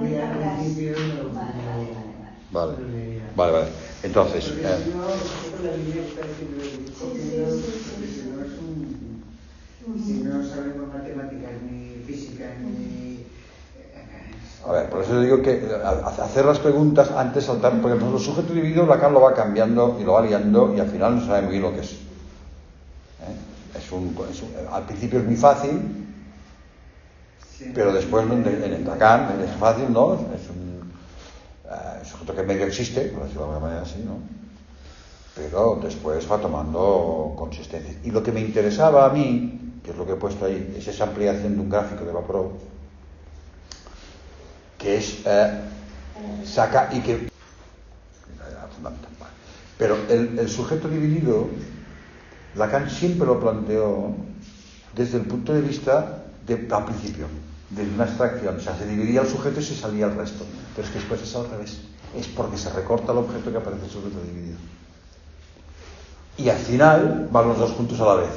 leía al principio y no. Vale. Vale. Entonces. Porque si no, la línea está diciendo si no sabemos matemáticas ni física ni. A ver, por eso digo que hacer las preguntas antes de saltar, porque el sujeto dividido Lacan lo va cambiando y lo va liando y al final no sabe muy bien lo que es. Al principio es muy fácil, sí, pero después en Lacan es fácil, ¿no? Es un sujeto que medio existe, por decirlo de alguna manera así, ¿no? Pero después va tomando consistencia. Y lo que me interesaba a mí, que es lo que he puesto ahí, es esa ampliación de un gráfico de Vaporov, que es saca y que pero el sujeto dividido Lacan siempre lo planteó desde el punto de vista al principio de una abstracción, o sea, se dividía el sujeto y se salía el resto, pero es que después es al revés, es porque se recorta el objeto que aparece el sujeto dividido y al final van los dos juntos a la vez,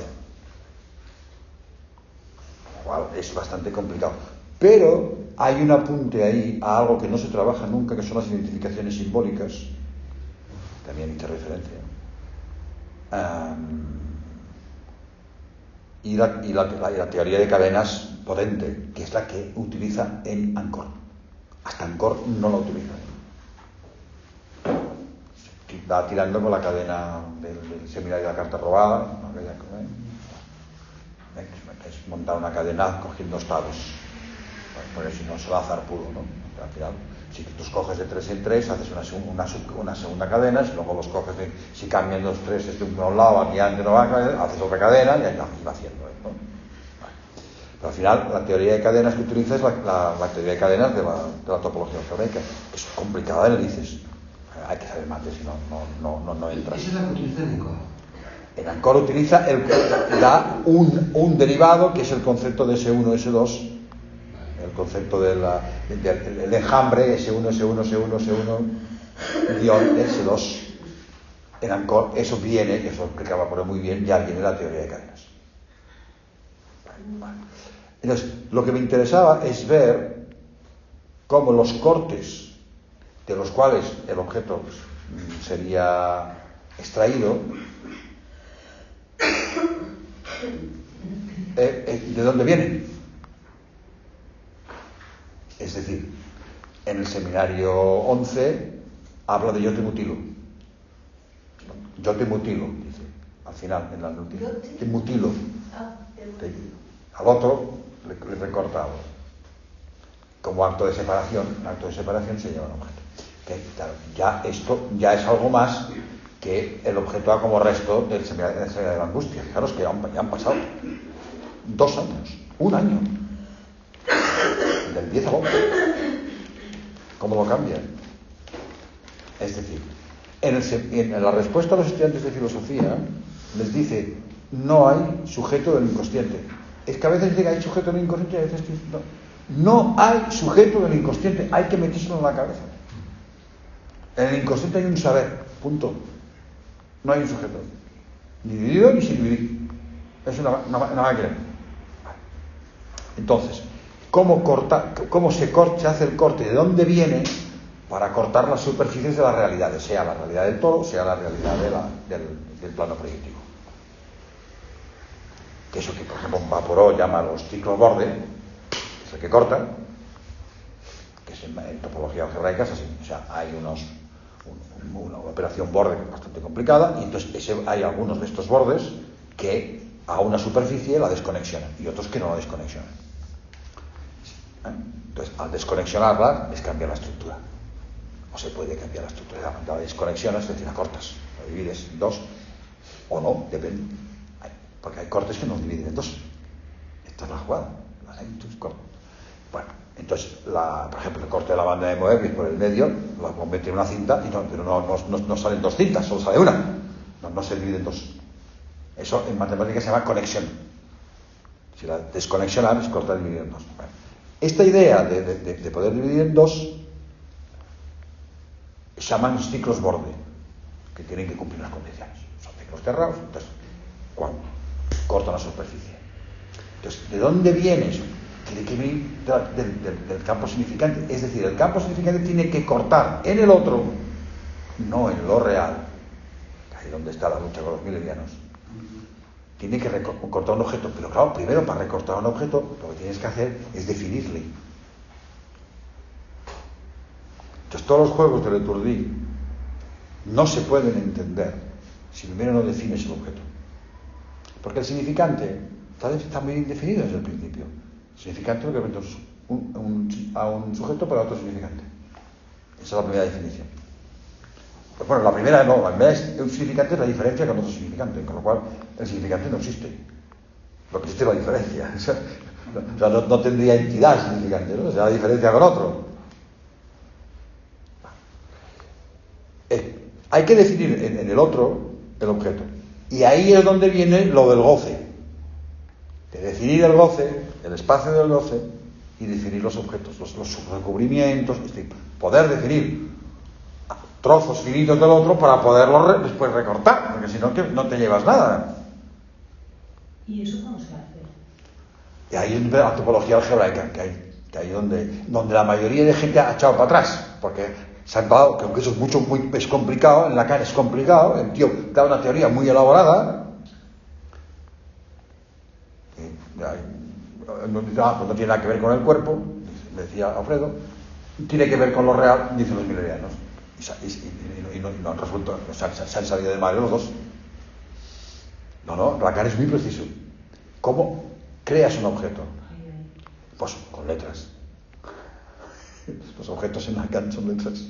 lo cual es bastante complicado. Pero hay un apunte ahí a algo que no se trabaja nunca, que son las identificaciones simbólicas. También hice referencia. Y la teoría de cadenas potente, que es la que utiliza en Ancor. Hasta Ancor no la utiliza. Va tirando con la cadena del seminario de la carta robada. Es montar una cadena cogiendo estados. Porque si no es el azar puro, ¿no? Al final, si tú coges de 3 en 3, haces una segunda cadena, si luego los coges si cambian los 3 de un lado, aquí antes no va, haces otra cadena y ahí va haciendo, ¿no? Vale. Pero al final, la teoría de cadenas que utiliza es la teoría de cadenas de la topología algebraica, que es complicada de narices. Hay que saber mate, si no entras. ¿Esa es la que utiliza en Ancor? En Ancor utiliza da un derivado que es el concepto de S1, S2. El concepto del enjambre S1, S1, S1, S1, guión S2. En Ancor eso explicaba por muy bien, ya viene la teoría de cadenas. Vale. Entonces, lo que me interesaba es ver cómo los cortes de los cuales el objeto sería extraído, ¿de dónde vienen? Es decir, en el seminario 11 habla de yo te mutilo. Yo te mutilo, dice. Al final, en la última. Te mutilo. Al otro le recorta algo. Como acto de separación, un acto de separación se lleva un objeto. Que, claro, ya esto ya es algo más que el objeto A como resto del seminario de la angustia. Fijaros que ya han pasado 2 años, 1 año. Del 10 al 11. ¿Cómo lo cambian? Es decir, en la respuesta a los estudiantes de filosofía les dice, no hay sujeto del inconsciente. Es que a veces diga hay sujeto del inconsciente y a veces no. No hay sujeto del inconsciente, hay que metérselo en la cabeza. En el inconsciente hay un saber, punto. No hay un sujeto. Ni dividido ni sin dividir. Es una máquina. Entonces, ¿cómo se hace el corte? ¿De dónde viene? Para cortar las superficies de las realidades, sea la realidad del todo, sea la realidad del plano proyectivo. Que eso que, por ejemplo, Vaporov llama los ciclos borde, es el que corta, que es en topología algebraica es así. O sea, hay una operación borde bastante complicada, y entonces hay algunos de estos bordes que a una superficie la desconexionan, y otros que no la desconexionan. Entonces, al desconexionarla, les cambia la estructura. O se puede cambiar la estructura. La desconexionas, es decir, la cortas. La divides en 2, o no, depende. Porque hay cortes que no dividen en 2. Esta es la jugada. Bueno, entonces, por ejemplo, el corte de la banda de Moebius por el medio, lo mete en una cinta, pero no salen 2 cintas, solo sale una. No se divide en 2. Eso en matemáticas se llama conexión. Si la desconexionar es cortar y dividir en 2. Bueno, esta idea de poder dividir en 2 se llaman ciclos borde, que tienen que cumplir las condiciones. Son ciclos cerrados, entonces, cuando cortan la superficie. Entonces, ¿de dónde viene eso? tiene que venir del campo significante. Es decir, el campo significante tiene que cortar en el otro, no en lo real, ahí donde está la lucha con los milenianos. Tiene que cortar un objeto, pero claro, primero para recortar un objeto lo que tienes que hacer es definirle. Entonces todos los juegos de Leturdi no se pueden entender si primero no defines el objeto. Porque el significante está muy bien definido desde el principio. El significante lo que representa a un sujeto para otro significante. Esa es la primera definición. Bueno, la primera es un significante es la diferencia con otro significante, con lo cual el significante no existe. Lo que existe es la diferencia. O sea, no tendría entidad el significante, ¿no? O sea, la diferencia con otro. Hay que definir en el otro el objeto. Y ahí es donde viene lo del goce. De definir el goce, el espacio del goce, y definir los objetos, los recubrimientos, es decir, poder definir trozos finitos del otro para poderlos después recortar, porque si no, no te llevas nada. ¿Y eso cómo se hace? Y ahí es la topología algebraica, que hay donde la mayoría de gente ha echado para atrás, porque se han dado, que aunque eso es complicado, en Lacan es complicado, el tío da una teoría muy elaborada, no tiene nada que ver con el cuerpo, decía Alfredo, tiene que ver con lo real, dicen los milenianos, y no han resuelto, se han salido de madre los dos. No, Lacan es muy preciso. ¿Cómo creas un objeto? Pues con letras. Los objetos en Lacan son letras.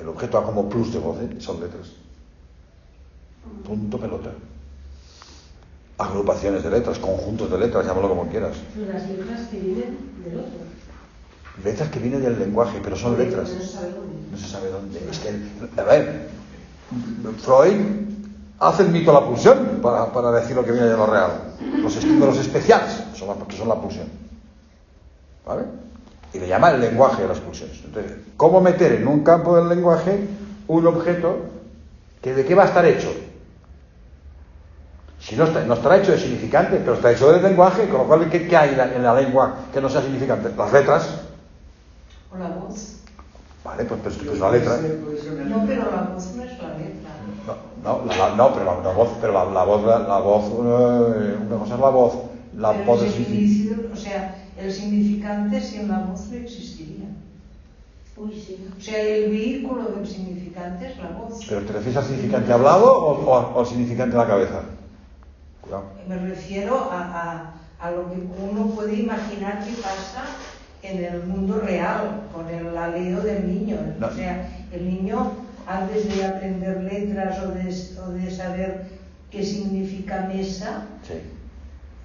El objeto A como plus de goce son letras. Punto, pelota. Agrupaciones de letras, conjuntos de letras, llámalo como quieras. Las letras que vienen del otro. Letras que vienen del lenguaje, pero son letras. No se sabe dónde. Es que, a ver, Freud hace el mito de la pulsión para decir lo que viene de lo real. Los estímulos especiales son la pulsión. ¿Vale? Y le llama el lenguaje de las pulsiones. Entonces, ¿cómo meter en un campo del lenguaje un objeto que de qué va a estar hecho? Si no estará hecho de significante, pero está hecho del lenguaje, con lo cual, ¿qué hay en la lengua que no sea significante? Las letras. O la voz. Vale, pues es la letra. No, pero la voz no es la letra. Pero la voz, una cosa es la voz. La voz es o sea, el significante sin la voz no existiría. Uy, sí. O sea, el vehículo del significante es la voz. ¿Pero te refieres al significante hablado o al significante de la cabeza? Cuidado. Me refiero a lo que uno puede imaginar que pasa en el mundo real, con el aleo del niño. No. O sea, el niño, antes de aprender letras o de saber qué significa mesa, sí,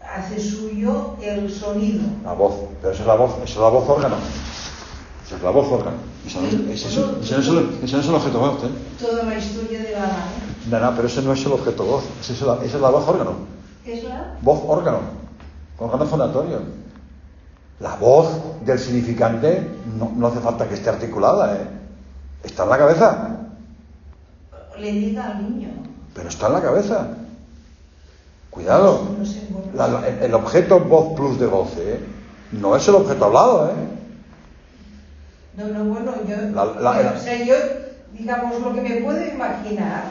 hace suyo el sonido. La voz, pero esa es la voz órgano. Esa es la voz órgano. Ese no es el objeto voz, ¿eh? Toda la historia de la... No, pero ese no es el objeto voz. Esa es la voz órgano. ¿Qué es la? Voz órgano. Órgano fonatorio. La voz del significante no hace falta que esté articulada, ¿eh? Está en la cabeza. Le diga al niño. Pero está en la cabeza. Cuidado. No sé, bueno, el objeto voz plus de voce, no es el objeto hablado, ¿eh? No, bueno, yo, digamos, lo que me puedo imaginar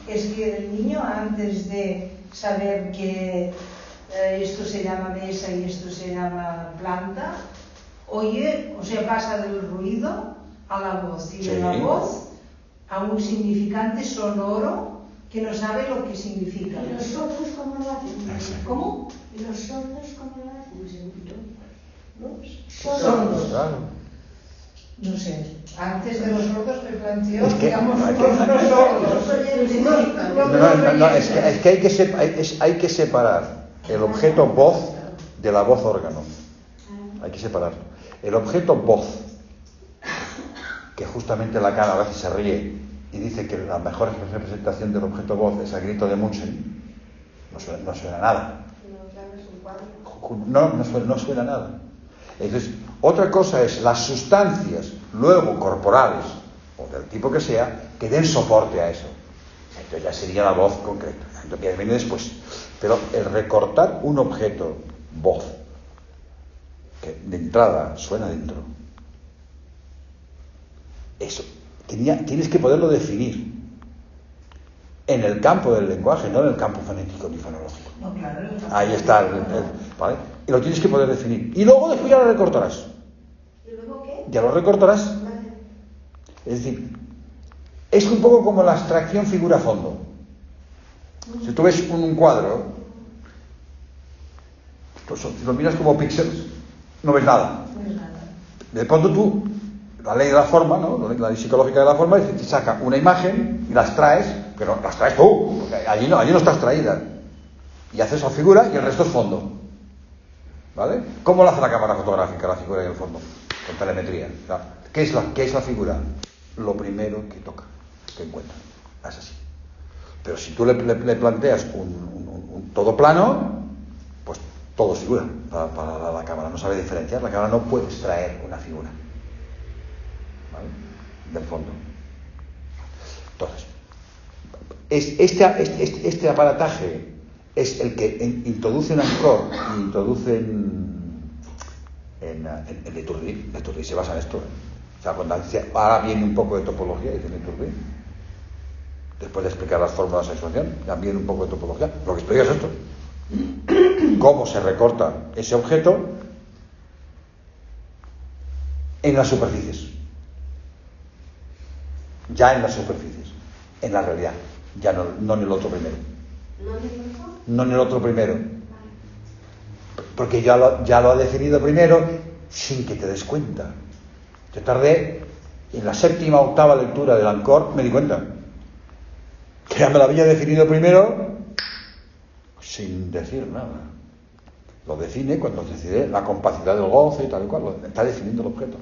es que el niño, antes de saber que esto se llama mesa y esto se llama planta, oye, o sea, pasa del ruido a la voz, y de la voz a un significante sonoro que no sabe lo que significa. ¿Y los sordos cómo lo hacen? ¿Cómo? ¿Y los sordos cómo lo hacen? Sordos. Claro. No sé, antes de los sordos me planteo, Es que, digamos, no, los sordos. Es que hay que separar el objeto voz de la voz órgano. Hay que separarlo. El objeto voz, que justamente Lacan a veces se ríe y dice que la mejor representación del objeto voz es el grito de Munchen, no suena nada. No suena nada. Entonces, otra cosa es las sustancias luego corporales, o del tipo que sea, que den soporte a eso. Entonces ya sería la voz concreta. Entonces ya viene después. Pero el recortar un objeto voz, que de entrada suena dentro. Eso, tienes que poderlo definir en el campo del lenguaje, no en el campo fonético ni fonológico. No, claro, ahí está ¿vale? Y lo tienes que poder definir. Y luego después ya lo recortarás. ¿Y luego qué? Ya lo recortarás. Vale. Es decir, es un poco como la abstracción figura-fondo. Si tú ves un cuadro, pues, si lo miras como píxeles, no ves nada. no es nada. De pronto tú, la ley de la forma, ¿no? La ley psicológica de la forma, es que te saca una imagen y las traes, pero las traes tú, porque allí no estás traída. Y haces la figura y el resto es fondo. ¿Vale? ¿Cómo lo hace la cámara fotográfica, la figura y el fondo? Con telemetría. ¿Qué es la figura? Lo primero que toca, que encuentra. Es así. Pero si tú le planteas un todo plano, pues todo es figura para la cámara. No sabe diferenciar. La cámara no puede extraer una figura, ¿vale? Del fondo. Entonces, este aparataje es el que introduce en Anchor y introduce en Leturdi. Leturdi se basa en esto. O sea, cuando ahora viene un poco de topología, dice Leturdi. Después de explicar las fórmulas de expansión, también un poco de topología. Lo que explica es esto. Cómo se recorta ese objeto en las superficies. Ya en las superficies. En la realidad. Ya no en el otro primero. No en el otro primero. Porque ya lo ha definido primero sin que te des cuenta. Yo tardé, en la 7ª, 8ª lectura del Anchor, me di cuenta. Que ya me lo había definido primero sin decir nada. Lo define cuando decide la compacidad del goce y tal y cual. Está definiendo el objeto.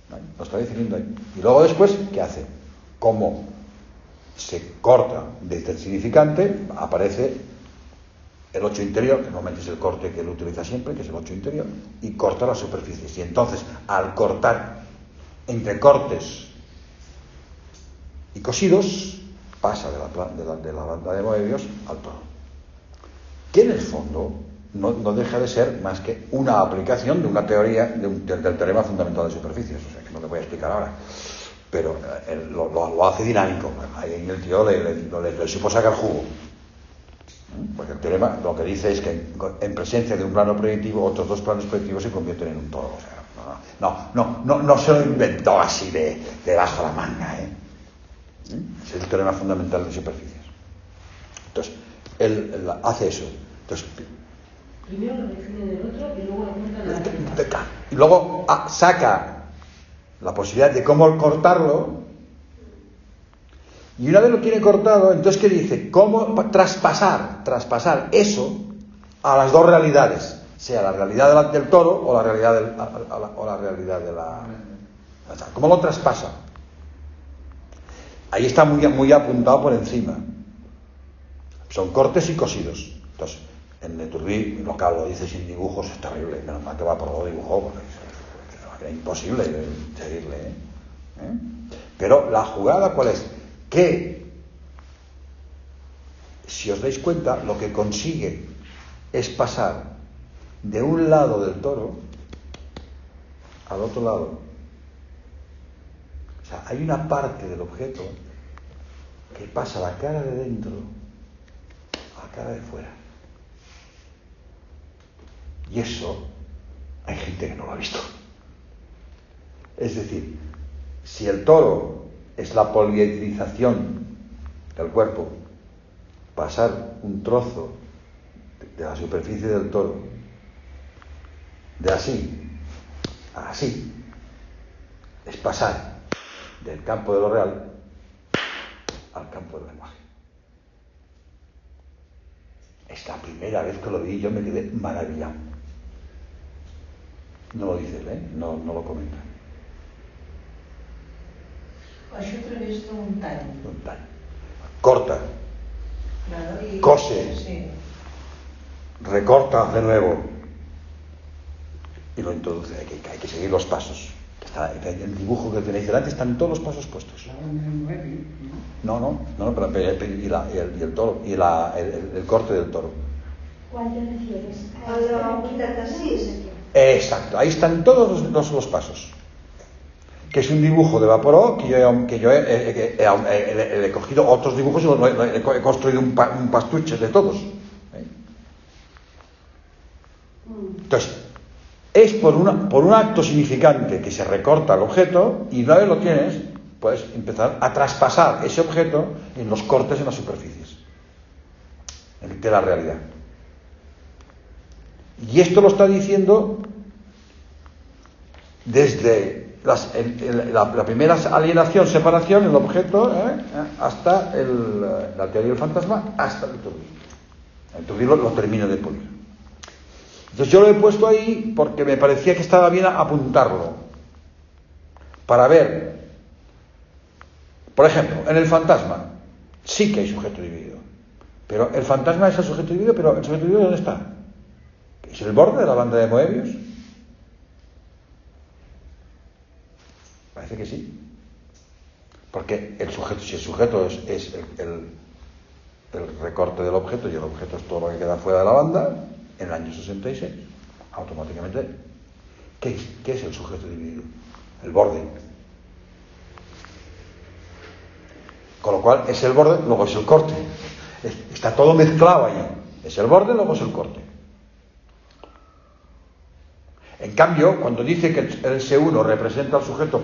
¿Vale? Lo está definiendo ahí. Y luego después, ¿qué hace? Como se corta desde el significante, aparece el 8 interior, que normalmente es el corte que él utiliza siempre, que es el 8 interior, y corta las superficies. Y entonces, al cortar entre cortes y cosidos, pasa de la banda de Moebius al toro. Que en el fondo no deja de ser más que una aplicación de una teoría del teorema fundamental de superficies, o sea que no te voy a explicar ahora, pero lo hace dinámico. Ahí el tío le supo sacar jugo, porque el teorema lo que dice es que en presencia de un plano proyectivo, otros dos planos proyectivos se convierten en un toro. O sea, no se lo inventó así de bajo la manga, ¿eh? Es el teorema fundamental de superficies. Entonces, él hace eso. Entonces, primero lo define del otro y luego lo cuenta y luego saca la posibilidad de cómo cortarlo. Y una vez lo tiene cortado, entonces ¿qué dice? Cómo traspasar eso a las dos realidades, sea la realidad del toro o la realidad de la... ¿Cómo lo traspasa? Ahí está muy apuntado por encima. Son cortes y cosidos. Entonces, en Leturdi, lo que lo dice sin dibujos, es terrible. Menos mal que va por lo dibujado, porque es imposible seguirle, ¿eh? Pero la jugada, ¿cuál es? Que, si os dais cuenta, lo que consigue es pasar de un lado del toro al otro lado. O sea, hay una parte del objeto que pasa la cara de dentro a la cara de fuera. Y eso hay gente que no lo ha visto. Es decir, si el toro es la poliedrización del cuerpo, pasar un trozo de la superficie del toro de así a así es pasar del campo de lo real al campo del lenguaje. Es la primera vez que lo vi y yo me quedé maravillado. No lo dice él, no lo comenta. Això a través d'un tall. Corta, Claro, y... cose, sí. Recorta de nuevo y lo introduce. Hay que seguir los pasos. El dibujo que tenéis delante están todos los pasos puestos. No, pero y el toro y el corte del toro. ¿Cuál te refieres? A la unidad así. Exacto, ahí están todos los pasos. Que es un dibujo de Vaporov que yo he cogido otros dibujos y he construido un pastuche de todos. Entonces, es por un acto significante que se recorta el objeto y una vez lo tienes, puedes empezar a traspasar ese objeto en los cortes en las superficies de la realidad. Y esto lo está diciendo desde la primera alienación, separación, el objeto, hasta la teoría del fantasma, hasta el Iturbide. El Iturbide lo termino de pulir. Entonces yo lo he puesto ahí porque me parecía que estaba bien apuntarlo, para ver, por ejemplo, en el fantasma sí que hay sujeto dividido, pero el fantasma es el sujeto dividido, pero el sujeto dividido ¿dónde está? ¿Es el borde de la banda de Moebius? Parece que sí, porque si el sujeto es el recorte del objeto y el objeto es todo lo que queda fuera de la banda, en el año 66, automáticamente, ¿qué es el sujeto dividido? El borde. Con lo cual es el borde, luego es el corte. Está todo mezclado ahí. Es el borde, luego es el corte. En cambio, cuando dice que el S1 representa al sujeto,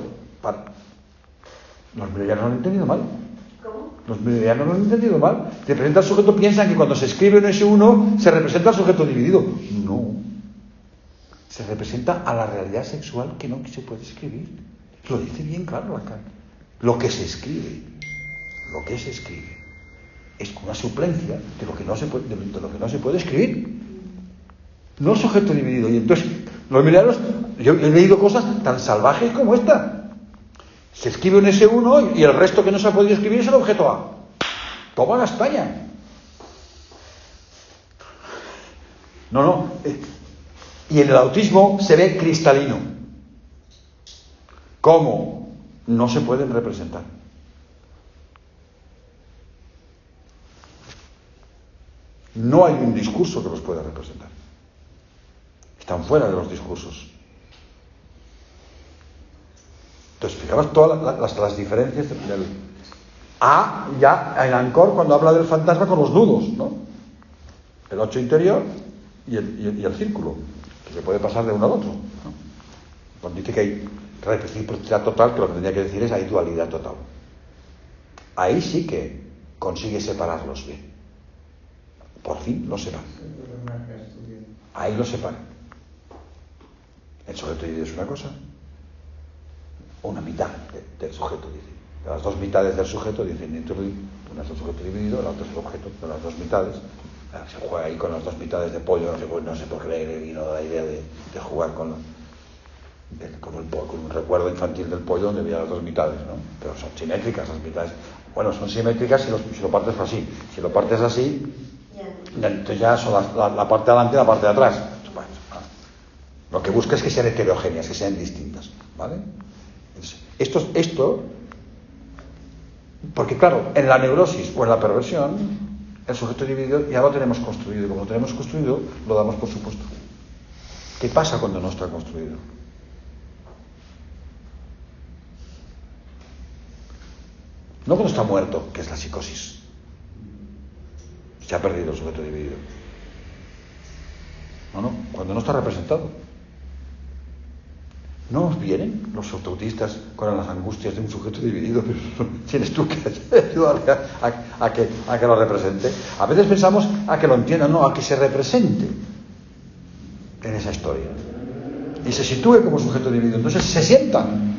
los meridianos lo han entendido mal. ¿Cómo? Los meridianos lo han entendido mal. Representa al sujeto, piensan que cuando se escribe en S1 se representa al sujeto dividido. No. Se representa a la realidad sexual que no se puede escribir. Lo dice bien claro acá. Lo que se escribe es una suplencia de lo que no se puede escribir. No el sujeto dividido. Y entonces, los meridianos, yo he leído cosas tan salvajes como esta. Se escribe un S1 y el resto que no se ha podido escribir es el objeto A. Toma la España. No. Y en el autismo se ve cristalino. ¿Cómo? No se pueden representar. No hay un discurso que los pueda representar. Están fuera de los discursos. Entonces, fijaros todas las diferencias del A, ya en Ancor, cuando habla del fantasma con los nudos, ¿no? El 8 interior y el círculo, que se puede pasar de uno al otro, ¿no? Cuando dice que hay reciprocidad total, que lo que tendría que decir es hay dualidad total. Ahí sí que consigue separarlos bien. Por fin los separa. Ahí los separa. El sujeto dividido es una cosa, una mitad del sujeto dice. De las dos mitades del sujeto dicen, una es el sujeto dividido, la otra es el objeto, de las dos mitades. Se juega ahí con las dos mitades de pollo, no sé por qué le vino la idea de jugar con un recuerdo infantil del pollo donde había las dos mitades, ¿no? Pero son simétricas las mitades. Bueno, son simétricas si lo partes así. Si lo partes así, entonces ya son la parte de adelante y la parte de atrás. Lo que busca es que sean heterogéneas, que sean distintas, ¿vale? Entonces, esto, porque claro, en la neurosis o en la perversión, el sujeto dividido ya lo tenemos construido, y como lo tenemos construido, lo damos por supuesto. ¿Qué pasa cuando no está construido? No cuando está muerto, que es la psicosis. Se ha perdido el sujeto dividido. No, cuando no está representado. ¿No os vienen los autistas con las angustias de un sujeto dividido? Pero tienes tú que ayudarle a que lo represente. A veces pensamos a que lo entienda, no, a que se represente en esa historia. Y se sitúe como sujeto dividido. Entonces se sientan.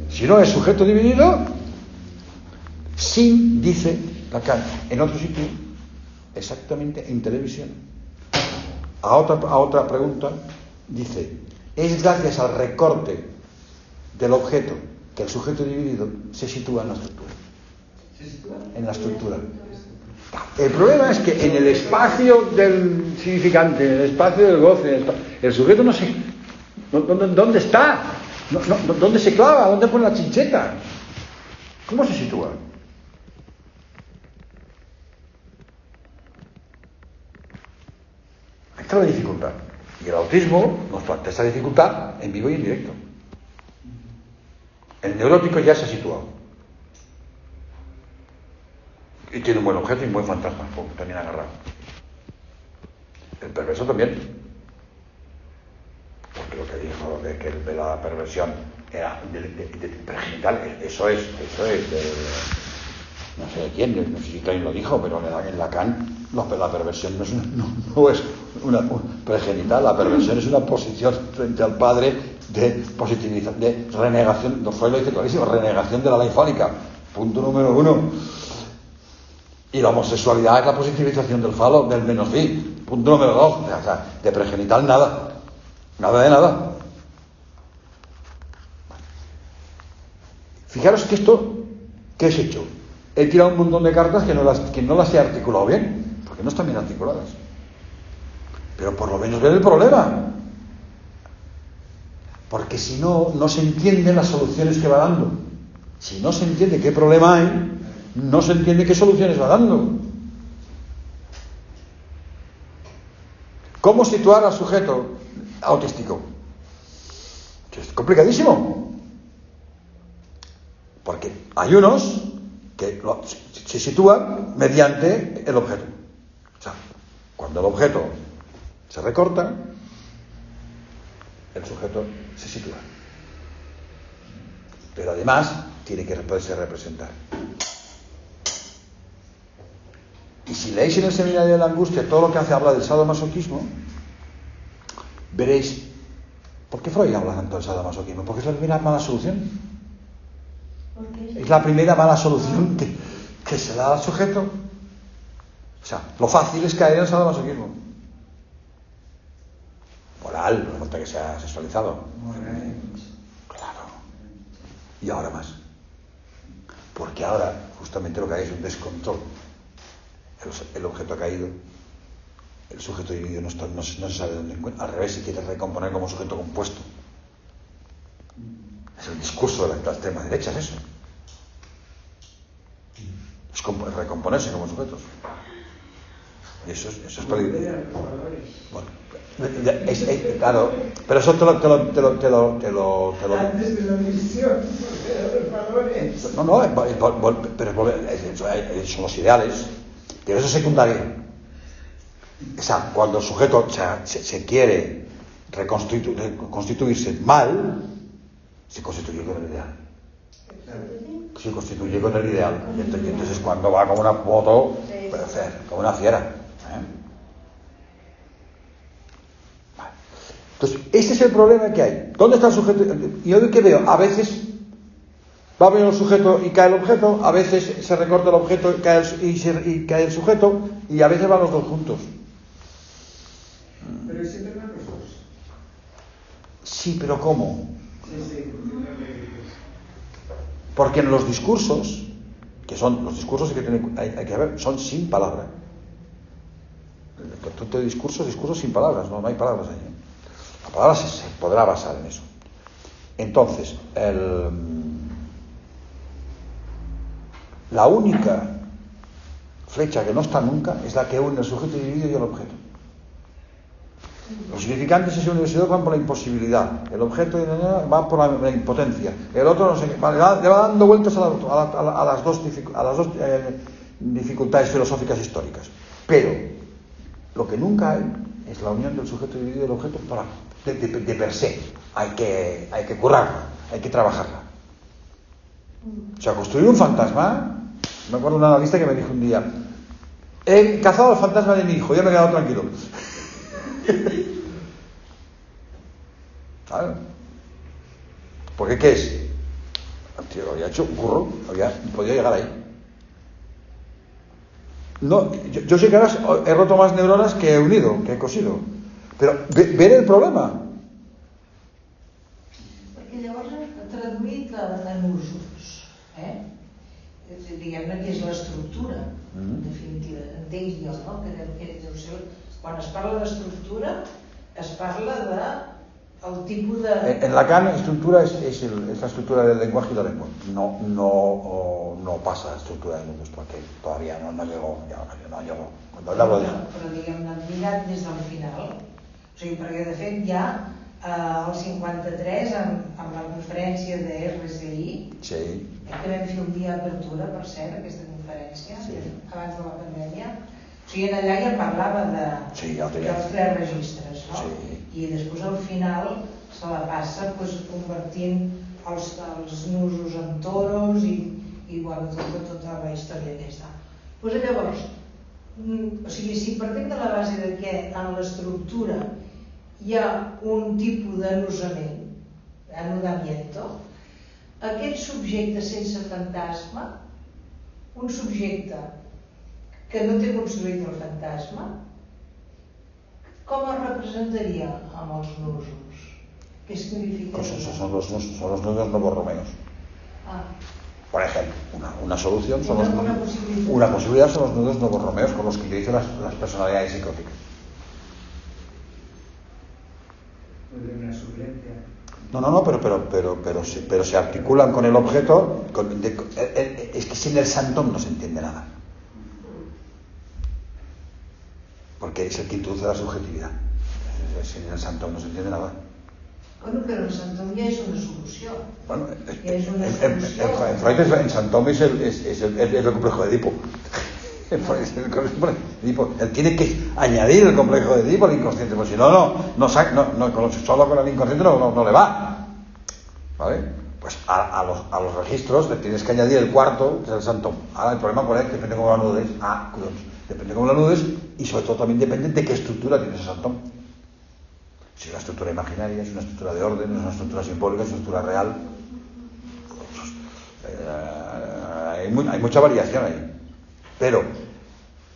Si no es sujeto dividido, sí, dice Lacan, en otro sitio, exactamente en televisión. A otra pregunta, dice, es gracias al recorte del objeto que el sujeto dividido se sitúa en la estructura. En la estructura. El problema es que en el espacio del significante, en el espacio del goce, el sujeto no sé ¿dónde está? ¿Dónde se clava? ¿Dónde pone la chincheta? ¿Cómo se sitúa? Esta es la dificultad. Y el autismo nos plantea esa dificultad en vivo y en directo. El neurótico ya se ha situado. Y tiene un buen objeto y un buen fantasma, también agarrado. El perverso también. Porque lo que dijo de que la perversión era genital, eso es no sé de quién, no sé si Klein lo dijo, pero en Lacan la perversión no es una pregenital, la perversión es una posición frente al padre de positivización, de renegación, Freud lo dice clarísimo, renegación de la ley fálica, punto número 1. Y la homosexualidad es la positivización del falo, del menos fi, punto número 2. O sea, de pregenital nada de nada. Fijaros que esto, ¿qué he hecho? He tirado un montón de cartas que no las he articulado bien, porque no están bien articuladas. Pero por lo menos ver el problema. Porque si no, no se entienden las soluciones que va dando. Si no se entiende qué problema hay, no se entiende qué soluciones va dando. ¿Cómo situar al sujeto autístico? Es complicadísimo. Porque hay unos que se sitúan mediante el objeto. O sea, cuando el objeto se recorta, el sujeto se sitúa. Pero además tiene que poderse representar. Y si leéis en el Seminario de la Angustia todo lo que habla del sadomasoquismo, veréis por qué Freud habla tanto del sadomasoquismo. Porque es la primera mala solución. Es la primera mala solución que se da al sujeto. O sea, lo fácil es caer en el sadomasoquismo. Moral, no falta que sea sexualizado. Claro. Y ahora más. Porque ahora justamente lo que hay es un descontrol. El objeto ha caído, el sujeto dividido no se sabe dónde encuentra. Al revés, se quiere recomponer como sujeto compuesto. Es el discurso de la extrema derecha, es eso. Es recomponerse como sujetos. Y eso es peligroso. Bueno, claro, pero eso te lo antes de la misión, los valores. No, pero son los ideales. Pero eso es secundario. O sea, cuando el sujeto se quiere constituirse mal, se constituye con el ideal. Se constituye con el ideal. Y entonces cuando va como una moto, como una fiera. Vale. Entonces, ese es el problema que hay. ¿Dónde está el sujeto? Y yo que veo, a veces va bien el sujeto y cae el objeto, a veces se recorta el objeto y cae el sujeto, y a veces van los dos juntos. Pero siempre van los dos. Sí, pero ¿cómo? Sí. Porque en los discursos, que son los discursos que hay que ver, son sin palabra. El concepto de discursos sin palabras, no hay palabras ahí. La palabra se podrá basar en eso. Entonces, la única flecha que no está nunca es la que une el sujeto individuo y el objeto. Los significantes en esa universidad van por la imposibilidad, el objeto va por la impotencia, el otro no sé, le va dando vueltas a las dos dificultades filosóficas históricas. Pero lo que nunca hay es la unión del sujeto individuo y del objeto de per se. Hay que currarla, hay que trabajarla. O sea, construir un fantasma. Me acuerdo de un analista que me dijo un día: he cazado el fantasma de mi hijo, ya me he quedado tranquilo. ¿Sabes? Porque ¿qué es? El tío había hecho un curro, podía llegar ahí. No, yo sé que ahora he roto más neuronas que he unido, que he cosido. Pero ver el problema. Perquè llavors, traduït en usos, diguem-ne que és l'estructura, en definitiva, entenc jo, no? Que deu ser, quan es parla d'estructura, es parla de el tipus de... En Lacan estructura es la estructura del lenguaje y la lengua. No pasa a estructura de nudos, porque todavía no llegó. Cuando hablo de... Però diguem-ne, mirat des del final. O sigui, perquè de fet ja el 53, amb la conferència de RSI, Sí. que vam fer un dia d'apertura, per cert, aquesta conferència, abans de la pandèmia. O sigui, allà ja parlava dels 3 registres, no? Sí. I després al final se la passa convertint els nusos en toros i bueno, tota la història aquesta. Doncs llavors, o sigui, si partim de la base de que en l'estructura hi ha un tipus d'anusament, anudamiento, aquest subjecte sense fantasma, un subjecte que no té construït el fantasma, com es representaria amb els nusos? ¿Qué significa? Pues esos son los nudos no borromeos. Por ejemplo, una solución son una posibilidad son los nudos no borromeos con los que utilizan las personalidades psicóticas. Una suplencia. No, pero se articulan con el objeto. Es que sin el santón no se entiende nada. Porque es el que introduce la subjetividad. Sin el santón no se entiende nada. Bueno, pero el santón ya es una solución. Bueno, en Freud en santón es el complejo de Edipo. Él tiene que añadir el complejo de Edipo al inconsciente, porque si no, solo con el inconsciente no le va. ¿Vale? Pues a los registros le tienes que añadir el cuarto, que es el santón. Ahora el problema cuál es, depende cómo la nudes. Depende cómo la nudes y sobre todo también depende de qué estructura tiene ese santón. Si es una estructura imaginaria, si es una estructura de orden, es una estructura simbólica, es una estructura real. Hay mucha variación ahí. Pero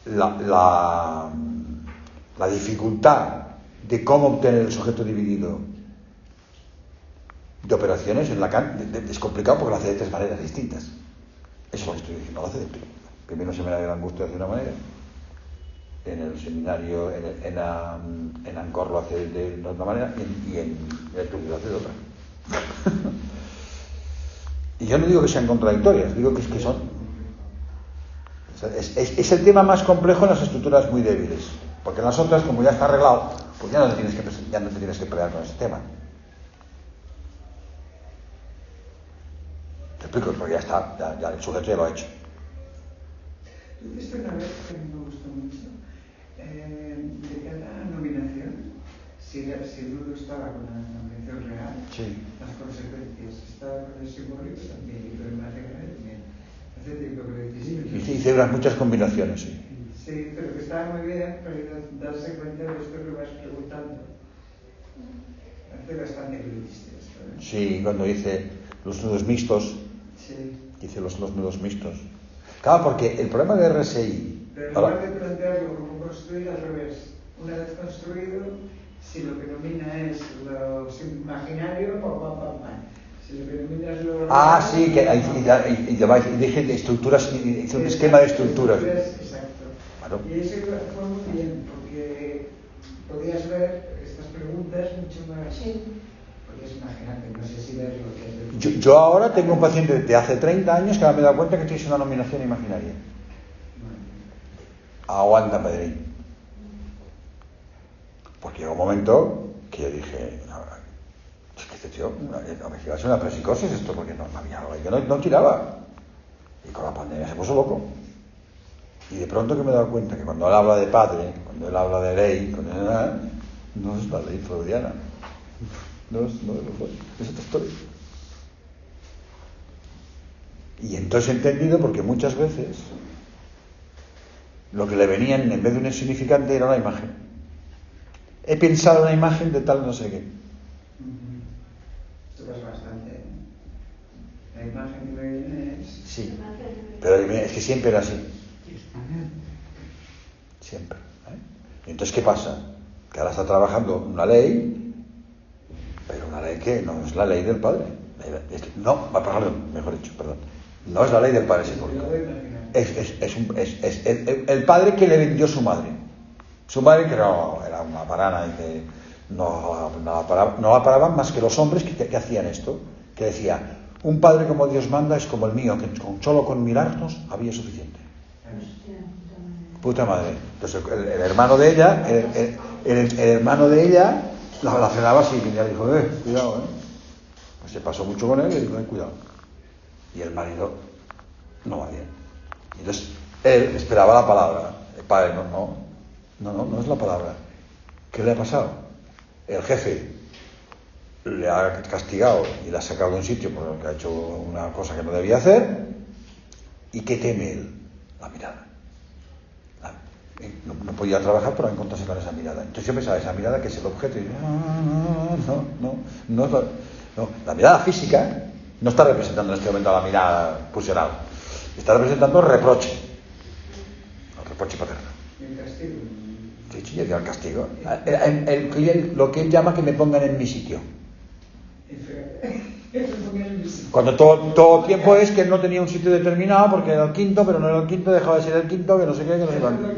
la dificultad de cómo obtener el sujeto dividido de operaciones en Lacan es complicado porque lo hace de 3 maneras distintas. Eso es lo que estoy diciendo. Lo hace primero en el seminario de la angustia de una manera, en el seminario, en Angkor lo hace de otra manera y en el Turquía lo hace de otra. Y yo no digo que sean contradictorias, digo que son. Es el tema más complejo en las estructuras muy débiles, porque en las otras, como ya está arreglado, pues ya no te tienes que pelear con ese tema. Te explico, porque ya está, ya el sujeto ya lo ha hecho. Tú dijiste una vez que me gustó mucho, de cada nominación, si el nudo estaba con la nominación real, sí, las consecuencias, estaba con el simbólico también y con el material también. Y cebras muchas combinaciones, sí. Sí, pero que estaba muy bien para darse cuenta de esto que vas preguntando. Hace bastante que lo hiciste esto, ¿eh? Sí, cuando dice los nudos mixtos, sí. Dice los nudos mixtos. Claro, porque el problema de RSI... Pero en lugar de plantearlo como construir al revés, una vez construido, si lo que domina es lo imaginario, si lo que domina es lo real, sí, y dije de estructuras, hice un esquema de estructuras. Exacto. Claro. Y eso fue muy bien, porque podías ver estas preguntas mucho más... Sí. Porque es imaginante, no sé si ver lo que es... Yo ahora tengo un paciente de hace 30 años que me he dado cuenta que tienes una nominación imaginaria. Aguanta, Pedrín. Porque llegó un momento que yo dije, es que este tío me iba a ser una psicosis esto, porque no había algo, yo no tiraba. Y con la pandemia se puso loco. Y de pronto que me he dado cuenta que cuando él habla de padre, cuando él habla de ley, no es la ley freudiana. No es otra historia. Y entonces he entendido porque muchas veces lo que le venían en vez de un significante era una imagen. He pensado en una imagen de tal no sé qué. Esto pasa bastante, ¿eh? La imagen que me viene es... Sí, pero es que siempre era así. Siempre. ¿Y entonces qué pasa? Que ahora está trabajando una ley, pero una ley que no es la ley del padre. No es la ley del padre simbólico. Es el padre que le vendió su madre. Su madre que no era una parana y que no la paraban más que los hombres que hacían esto, que decía, un padre como Dios manda es como el mío, que solo con mirarnos había suficiente. Puta madre. Entonces el hermano de ella, el hermano de ella la frenaba así, y ella dijo, cuidado, Pues se pasó mucho con él y dijo, cuidado. Y el marido no va bien. Y entonces él esperaba la palabra. El padre, no es la palabra. ¿Qué le ha pasado? El jefe le ha castigado y le ha sacado de un sitio porque ha hecho una cosa que no debía hacer. ¿Y qué teme él? La mirada. No podía trabajar para encontrarse con esa mirada. Entonces yo pensaba, esa mirada que es el objeto, y no, la mirada física no está representando en este momento la mirada pulsional, está representando el reproche paterno. El castigo. Sí, yo digo el castigo. Lo que él llama que me pongan en mi sitio. Cuando todo tiempo es que él no tenía un sitio determinado porque era el quinto, pero no era el quinto, dejaba de ser el quinto, que no sé qué, que no sé cuánto.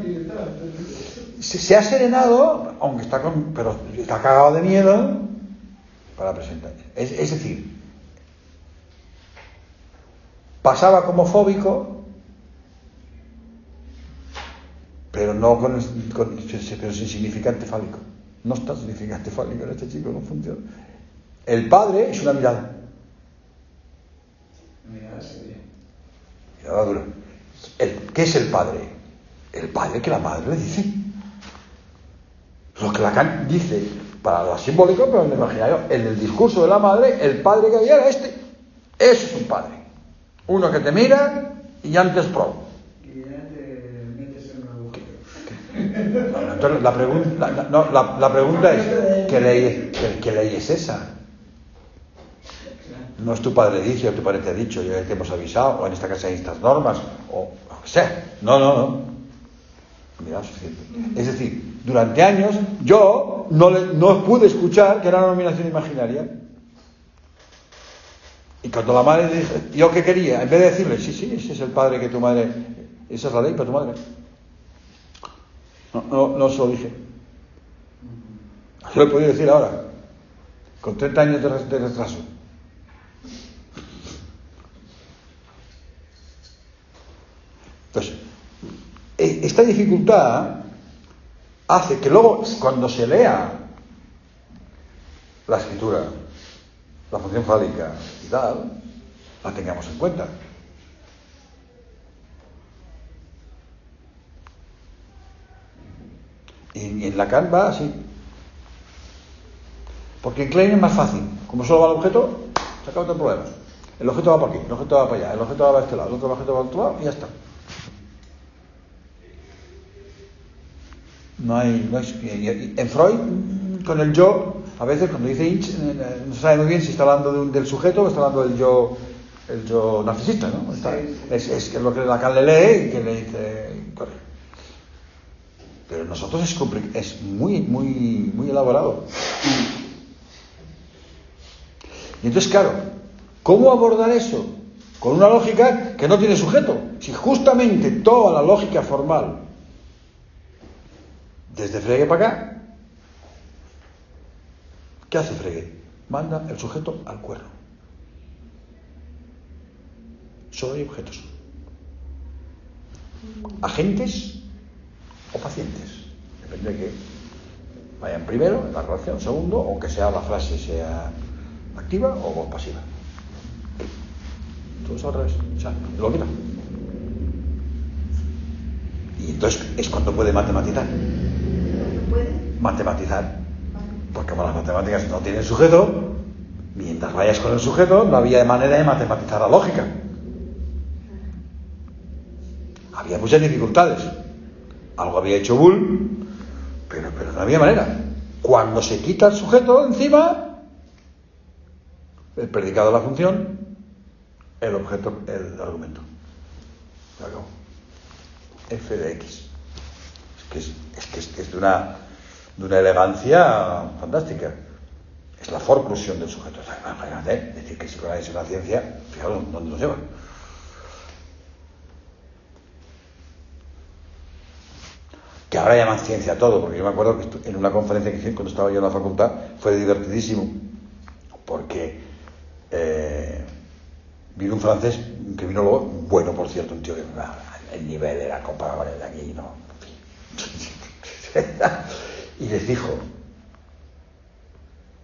Se ha serenado, aunque pero está cagado de miedo para presentar. Es decir, pasaba como fóbico, pero no pero sin significante fálico. No está significante fálico en este chico, no funciona. El padre es una mirada. Mirada seria. Mirada dura. ¿Qué es el padre? El padre que la madre le dice. Lo que Lacan dice para lo simbólico, pero en el imaginario, en el discurso de la madre, el padre que había era este. Ese es un padre. Uno que te mira y antes pro. Y ya te metes en un agujero. Entonces la pregunta es, ¿qué ley es esa? No es tu padre dice o tu padre te ha dicho, ya te hemos avisado, o en esta casa hay estas normas, o lo que sea. No. Mira, suficiente. Es decir, durante años yo no pude escuchar que era una nominación imaginaria. Y cuando la madre dice, ¿yo qué quería? En vez de decirle, sí, ese es el padre que tu madre, esa es la ley para tu madre. No se lo dije. Yo lo he podido decir ahora, con 30 años de retraso. Entonces, esta dificultad hace que luego, cuando se lea la escritura, la función fálica y tal, la tengamos en cuenta. Y en Lacan va así. Porque en Klein es más fácil. Como solo va el objeto, se acaba el problema. El objeto va por aquí, el objeto va para allá, el objeto va para este lado, el otro objeto va para otro lado y ya está. En Freud, con el yo, a veces cuando dice Inch, no se sabe muy bien si está hablando del sujeto o está hablando del yo, el yo narcisista, ¿no? Es lo que Lacan le lee y que le dice, correcto. Pero nosotros es muy elaborado. Y entonces, claro, ¿cómo abordar eso? Con una lógica que no tiene sujeto. Si justamente toda la lógica formal, desde Frege para acá, ¿qué hace Frege? Manda el sujeto al cuerno. Solo hay objetos. Agentes o pacientes. Depende de que vayan primero en la relación, segundo, o que sea la frase sea activa o pasiva. Todo eso al revés. O sea, lo quita. Y entonces es cuando puede matematizar. Matematizar. Porque como las matemáticas no tienen sujeto, mientras vayas con el sujeto, no había manera de matematizar la lógica. Había muchas dificultades. Algo había hecho Bull, pero no había manera. Cuando se quita el sujeto encima, el predicado de la función, el objeto, el argumento. Se acabó. F de X. Es que es de una elegancia fantástica. Es la forclusión del sujeto. Imagínate, decir que psicoanálisis es una ciencia, fijaros dónde nos lleva. que ahora llaman ciencia a todo, porque yo me acuerdo que en una conferencia que hice cuando estaba yo en la facultad fue divertidísimo, porque vino un francés, que vino luego, bueno, por cierto, un tío que el nivel era comparado con el de aquí, ¿no? Y les dijo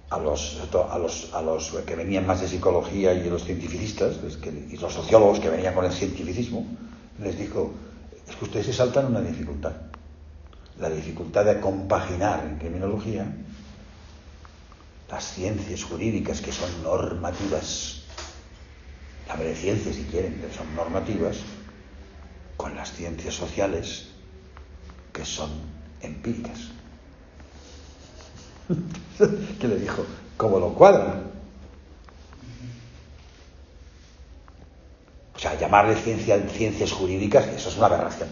a los que venían más de psicología y los cientificistas, y los sociólogos que venían con el cientificismo, les dijo, es que ustedes se saltan una dificultad, la dificultad de compaginar en criminología las ciencias jurídicas, que son normativas, llámale ciencias si quieren, que son normativas, con las ciencias sociales, que son empíricas. ¿Qué le dijo? ¿Cómo lo cuadran? O sea, llamarle ciencias jurídicas, eso es una aberración.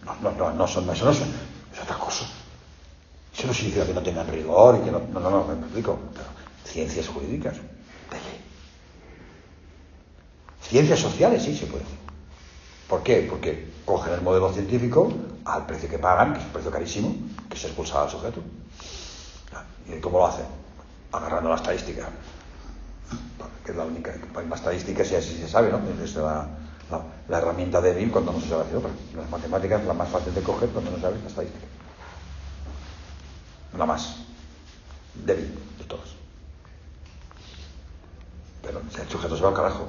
Eso es otra cosa. Eso no significa que no tengan rigor y que no, me explico. Pero ciencias jurídicas, ¿de qué? Ciencias sociales sí se puede hacer. ¿Por qué? Porque cogen el modelo científico al precio que pagan, que es un precio carísimo, que se expulsa al sujeto. ¿Y cómo lo hacen? Agarrando la estadística, que es la única, la estadística sí así se sabe, ¿no? Es la herramienta débil cuando no se sabe hacer otra. Las matemáticas es la más fácil de coger cuando no sabes la estadística. La más débil de todas. Pero el sujeto se va al carajo.